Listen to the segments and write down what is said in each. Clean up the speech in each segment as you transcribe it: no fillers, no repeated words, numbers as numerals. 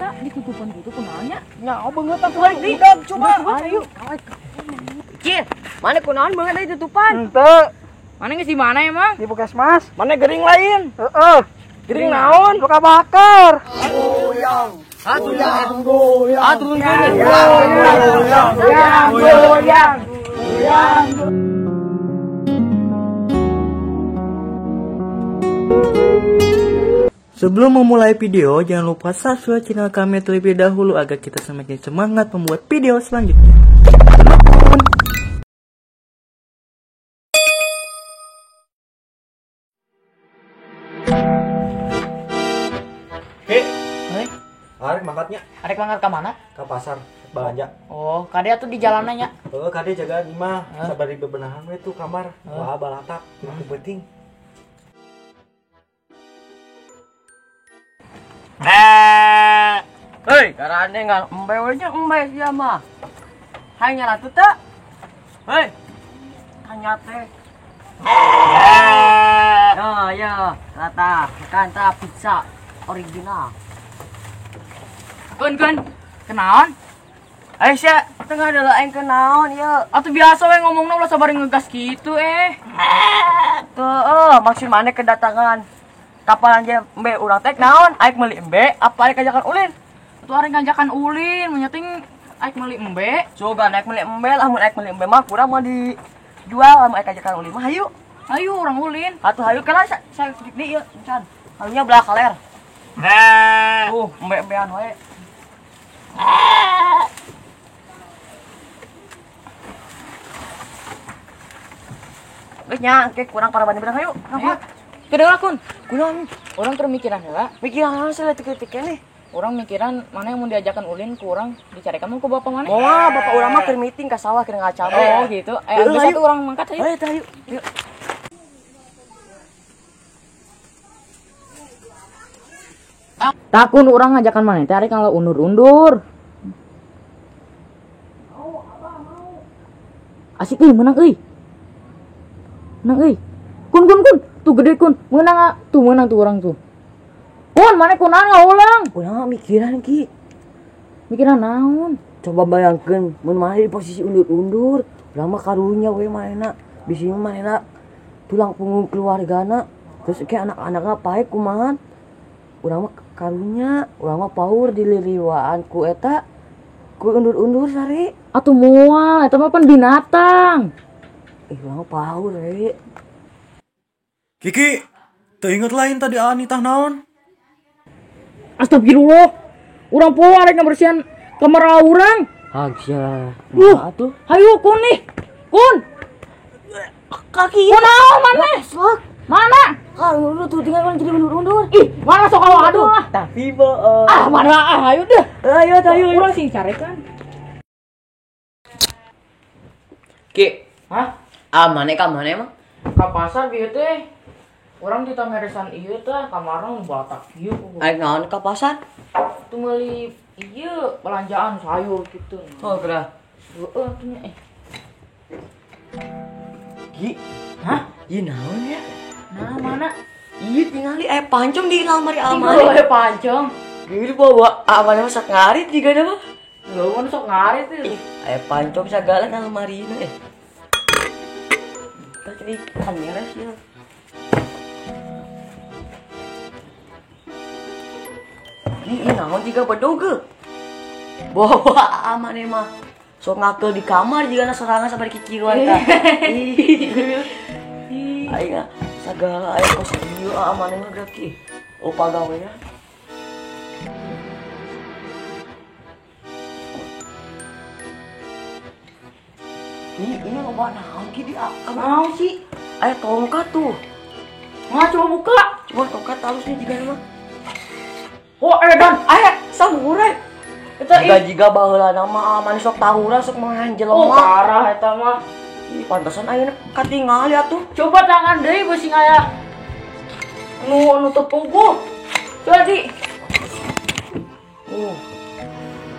tak ditutupan gitu kunanya. Ya, banget udah coba. Ayo. Cil, mana kunaon banget dari tutupan? Henteu. Mana geus di mana emang? Di Puskesmas. Mana gering lain? Heeh. Gering naon? Luka bakar. Goyang. Goyang. Sebelum memulai video, jangan lupa subscribe channel kami terlebih dahulu agar kita semakin semangat membuat video selanjutnya. Arek mangkatnya Arek mangkat ke mana? ke pasar belanja. Oh, kadea tuh di jalanannya. Kade jaga di mah sabari bebenahan we tuh kamar. Wah balatak aku penting. Hei, karane nggak embe nya embe sia mah. Hanya ratu tak? Hei. Hanya teh. Oh, ya, kata kanta pizza original. Kun, kenaon? Ayo sia, tengah adalah aing kenaon ya. Atuh biasa we ngomongna ulah sabar ngegas gitu Tuh, maksud mana kedatangan kapal aja embe urang teh naon? Aing meuli embe apa aing ngajakan ulin? Atuh aing ngajakan ulin, menyating aing meuli embe. Coba naik meuli embe, lamun aing meuli embe mah kurang mau dijual lamun aing ngajakan ulin mah hayu. Hayu urang ulin. Atuh hayu kana saya di ieu encan. Halunya belah kaler. Embe-embean wae. Nya, kayak kurang para bani berang ayo. Ngapa? Kedengar kun. Kunaon? Orang termikiran heula. Mikiran sih letik-letiknya nih. Orang mikiran mana yang mau diajakan ulin kurang dicari kamu ke bapak mana? Wah, bapak urang mah keur meeting ka sawah keur ngacabe. Oh, gitu. Bisa tuh orang mangkat ayo. Ayo, yuk. Takun orang ngajakan mana? Teh arek kalau undur-undur. Asik menang Menang Kun. Tuh gede kun. Menang tuh orang tuh. Kun, mana kunaon ngaulang? Ulah mikiran ki. Mikiran naon? Coba bayangkeun mun mana di posisi undur-undur, lama karunya we manehna. Bisi manehna tulang punggung keluargana. Terus kayak anak-anakna pae kumaha? Urang mah karunya, urang mah paur diliriwaan ku eta. Ku undur-undur sari. Atuh moal, eta mah pan binatang. Urang paur we. Kiki, teringat lain tadi Ani tah naon? Astagfirullah. Urang poho arek ngabersihan kamar urang. Agsa. Atuh, hayu kun nih. Kun. Kaki. Kunaon mana? Mana? Kalau tuh tinggal kan jadi undur-undur. Ih, mana sok aduh. Tapi bo. Mana ayo deh. Ayo. Urang sing carekan. Ki, Hah? mana emang? Ka pasar bieu teh. Urang di tameresan ieu teh kamarang batak ieu. Aing naon ka pasar? Tuh meuli ieu belanjaan sayur gitu. Oh, geura. Heeh, tuh nya Ki, Hah? ieu naon ya? Nah, mana? Iya tingali pancong di almari. Tinggal pancong. Gini bawa amane masak ngarit juga dah mah. Lu sok ngarit tuh. Pancong sagala nang almari na Tadi kamera sih. Ini naon juga bedoge. Bawa amane mah. Sok ngakel di kamar juga na sorangan sabari kiciruan tah. Aing sagala aya kos ieu amane mah berarti. Oh pagawean. Ini loba naon ki di kamar. Naon sih? Aya tongkat tuh. Coba buka. Cuma tongkat halusnya juga mah. Oh, edan. Aya samurai. Eta Jika baheula nama manis sok tahura sok manjelema. Oh, parah eta mah. Ih, pantesan ayeuna katingali atuh. Coba tangan deui beusi aya. Nu tepungku. Coba di.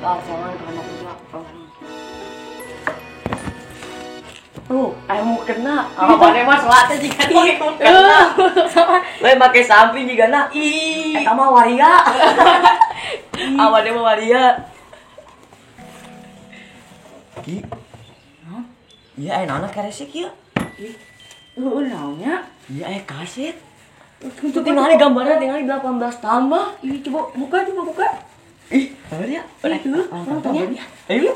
Jangan kana punya. Aya mau kena. Mana mah selate jika kena. We make samping jigana. Ih, eta mah waria. Awalnya mau dia. Ki. Iya, anak karesik ya. Lu naonnya? Iya, kaset. Itu tinggal gambarnya tinggal 18 tambah. Ih, coba buka. Ih, apa dia? Nontonnya. Ayo.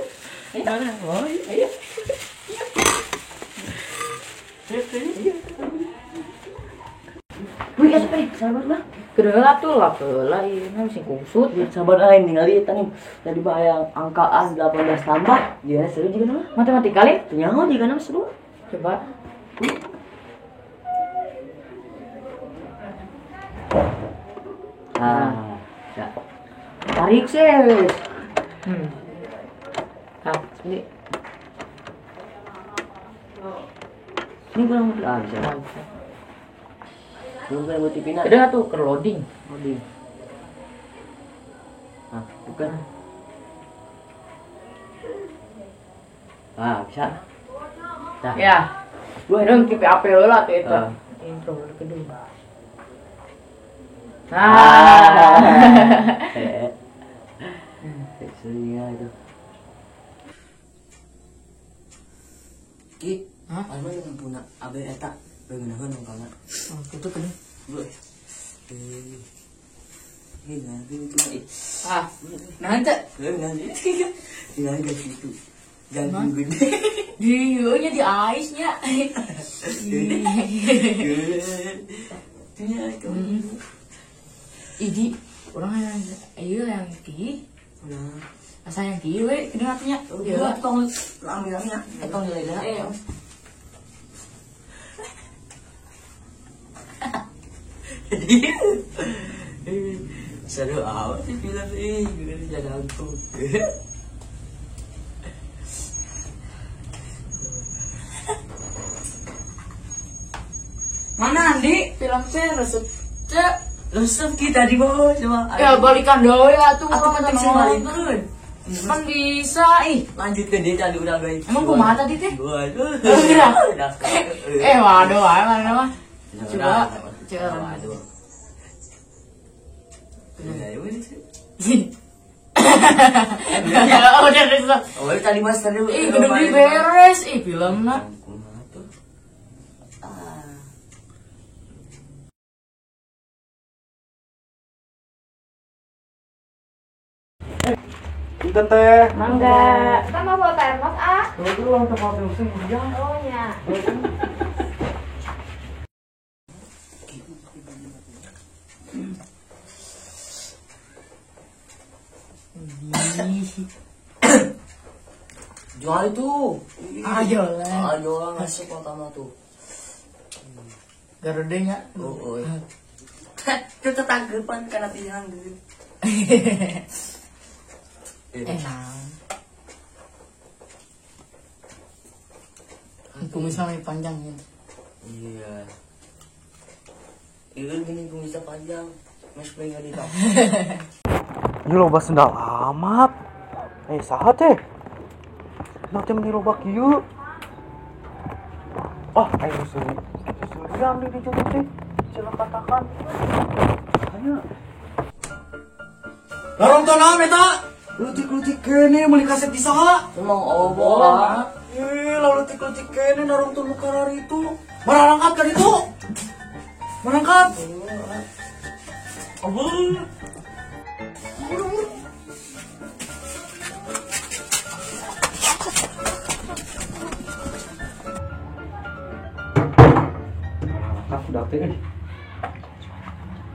Ayo. Wih, sabar lah. Kedua tuh lah, ini masih kusut. Ya, sabar aing ningali tadi bayang angka as 18 tambah. Ya, seru juga nama. Matematika kali? Nyaho juga nama seru. Coba. Ah, ya. Tarik sih. Ini. Ini kurang bisa. Belum kayak buat TV nak. Kedua tuh ke loading. Ah, bukan. Ah, bisa. Dah. Ya. Gua dong TV AP lah tuh itu. Ah. Intro kedua. Serunya itu. Ki, anu yang punya abe eta beuneuhan mangkana. Oh, itu kedua. Ini nanti itu Nanti tinggal di situ. Jangan gede. dianya di ice-nya. Itunya itu. Idi, orang yang ki. Asa yang ki we kedengarannya. Iya, tong lami-laminya. Tong nilai. Seru amat sih film ini, juga jaga aku. Mana Andi? Film teh resep cek. Resep kita di bawah cuma. Ya balikan dulu ya tuh. Aku penting sih balikan. Kan bisa ih. Lanjutkan dia tadi udah guys. Emang kumaha tadi teh? Waduh. Waduh, mana mah? Coba. Waduh. Ya udah resep. Oh, tadi master dulu. Ih, kudu beli beres ih filmna. Punten teh. Mangga. Sama bawa termos ah. Dulu untuk kopi musim hujan. Oh ya. Jual itu. Ayo lah. Ayo lah masuk pertama tuh. Garudenya. Oh. Kita tanggapan karena pilihan dulu. Enak. Kumisnya lebih panjang ya. Iya. Itu gini kumisnya panjang. Mas pengen di tak. Ini loba sendal amat. Saha teh? Nanti meni loba kieu. Oh, ayo suri. Suriam di dieu teh. Cenah katakan. Ayo. Larang tanam eta. Lutik-lutik kene meuli kaset di saha? Emang obor. Lalu lutik-lutik kene narung tuh muka itu. Marangkat kan itu? Marangkat. Obor.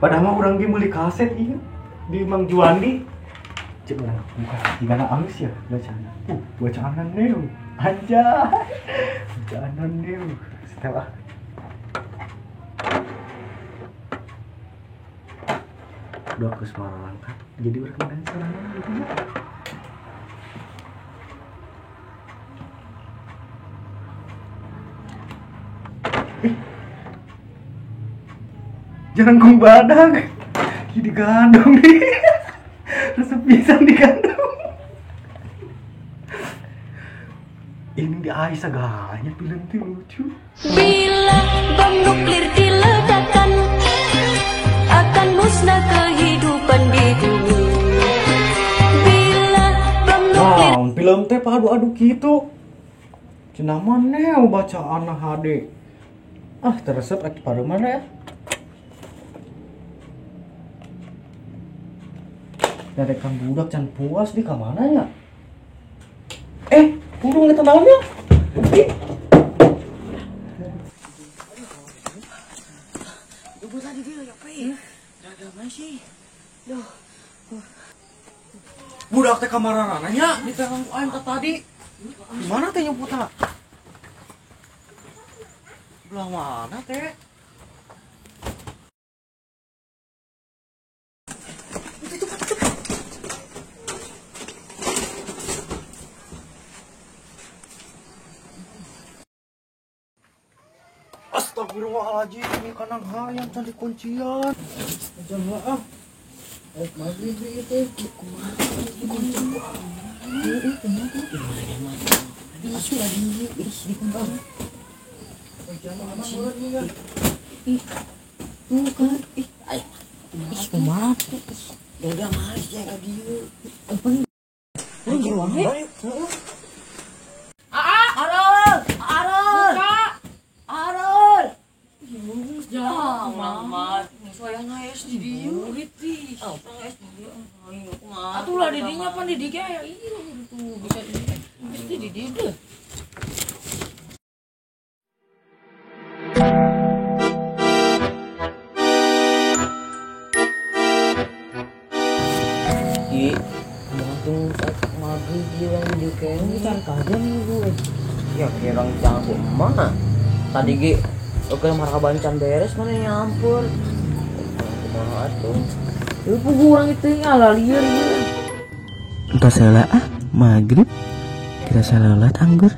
Padahal mah urang ge meuli kaset ieu di Mang Juandi. Cek urang buka tinggalna alus ya bacaan. Bacaanan deui. Anjay. Bacaanan deui. Setelah udah ke Semarang angkat jadi urang dan sorangan gitu ya. Jangan kong badak. Ki digandong nih. Resep pisang digandong. Ini di Aisyah gahanya film tuh lucu. Bila bom nuklir diledakkan, akan musnah kehidupan di bumi. film teh padu-adu gitu. Cenah maneh bacaan HD. Ah, teresep atuh pada mana ya? Derekan budak can puas di kamana ya? Burung lihat naonnya? Ibu tadi dia ya, Pe. Jaga masih. Duh. Budak teh kamararananya diterang ku aing tadi. Di mana teh nyebutna? Belah mana teh? Astagfirullahaladzim, ini kanang hayam can dikuncian. Jangan ah. Maghrib itu kumaha Atulah didinya pan didinya ya iya gitu bisa mesti didide. Ki, langsung maghrib yang di kayaknya kan kajian gue. Ya kira jangan ku mana. Tadi Ki, oke marhaban can beres mana nyampur. Kumaha atuh. Itu kurang itu ngalah liar ya. Entah salah maghrib kita salat anggur.